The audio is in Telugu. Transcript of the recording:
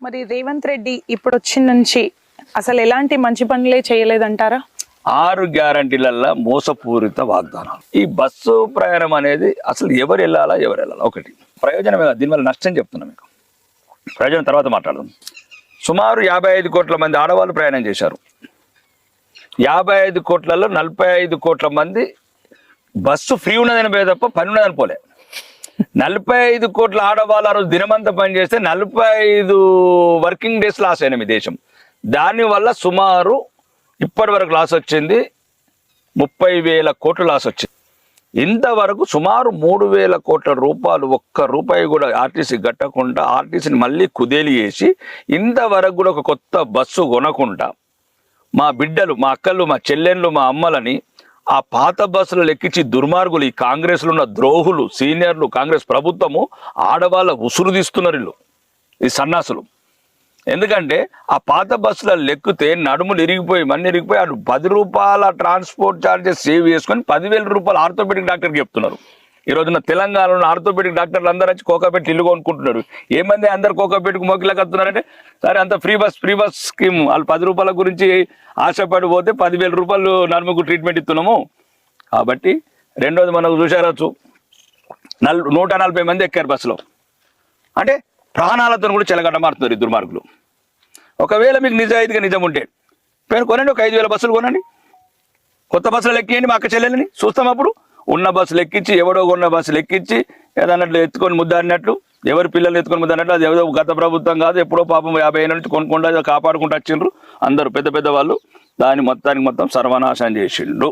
మరి రేవంత్ రెడ్డి ఇప్పుడు వచ్చిన నుంచి అసలు ఎలాంటి మంచి పనులే చేయలేదంటారా? 6 గ్యారంటీలల్లో మోసపూరిత వాగ్దానాలు. ఈ బస్సు ప్రయాణం అనేది అసలు ఎవరు వెళ్ళాలా ఒకటి ప్రయోజనమే కాదు, దీనివల్ల నష్టం చెప్తున్నా మీకు. ప్రయోజనం తర్వాత మాట్లాడదాం. సుమారు 55 కోట్ల మంది ఆడవాళ్ళు ప్రయాణం చేశారు. 55 కోట్లలో 45 కోట్ల మంది బస్సు ఫ్రీ ఉన్నదని పోయే తప్ప పని ఉన్నదని పోలే. 45 కోట్ల ఆడవాళ్ళు ఆ రోజు దినమంతా పనిచేస్తే 45 వర్కింగ్ డేస్ లాస్ అయినా మీ దేశం. దానివల్ల సుమారు ఇప్పటి వరకు లాస్ వచ్చింది 30,000 కోట్ల లాస్ వచ్చింది. ఇంతవరకు సుమారు 3,000 కోట్ల రూపాయలు ఒక్క రూపాయి కూడా ఆర్టీసీ కట్టకుండా ఆర్టీసీని మళ్ళీ కుదేలి చేసి ఇంతవరకు కూడా ఒక కొత్త బస్సు కొనకుండా మా బిడ్డలు, మా అక్కలు, మా చెల్లెళ్ళు, మా అమ్మలని ఆ పాత బస్సులు ఎక్కించి దుర్మార్గులు, ఈ కాంగ్రెస్లో ఉన్న ద్రోహులు, సీనియర్లు, కాంగ్రెస్ ప్రభుత్వము ఆడవాళ్ళ ఉసురు తీస్తున్నారు వీళ్ళు, ఈ సన్నాసులు. ఎందుకంటే ఆ పాత బస్సులలో ఎక్కితే నడుములు ఇరిగిపోయి మన్ని ఇరిగిపోయి అటు 10 రూపాయల ట్రాన్స్పోర్ట్ ఛార్జెస్ సేవ్ చేసుకొని 10,000 రూపాయలు ఆర్థోపెడిక్ డాక్టర్కి చెప్తున్నారు. ఈ రోజున తెలంగాణలో ఆర్థోపెడిక్ డాక్టర్లు అందరూ వచ్చి కోకాపెట్టి ఇల్లు కొనుక్కుంటున్నారు. ఏమంది అందరు కోకాపెట్టుకు మోకిలాకి వస్తున్నారంటే సరే అంత ఫ్రీ బస్ స్కీమ్, వాళ్ళు 10 రూపాయల గురించి ఆశపడిపోతే 10,000 రూపాయలు నడుముకు ట్రీట్మెంట్ ఇస్తున్నాము. కాబట్టి రెండోది మనకు చూసారచ్చు 140 మంది ఎక్కారు బస్సులో, అంటే ప్రాణాలతో కూడా చెలగడ్డ మారుతున్నారు ఈ దుర్మార్గులు. ఒకవేళ మీకు నిజాయితీగా నిజం ఉంటే కొనండి, ఒక 5,000 బస్సులు కొనండి, కొత్త బస్సులు ఎక్కియండి, మా అక్క చెల్లెలని చూస్తాం. అప్పుడు ఉన్న బస్సులు ఎక్కించి ఎవడో కొన్న బస్సులు ఎక్కించి ఏదన్నట్లు ఎత్తుకొని ముద్దన్నట్లు, ఎవరి పిల్లలు ఎత్తుకొని ముద్దన్నట్లు, అది ఏదో గత ప్రభుత్వం కాదు, ఎప్పుడో పాపం 50 ఏళ్ళ నుంచి కొనుక్కుండా కాపాడుకుంటూ వచ్చిండ్రు అందరూ పెద్ద పెద్ద వాళ్ళు. దాన్ని మొత్తం సర్వనాశనం చేసిండ్రు.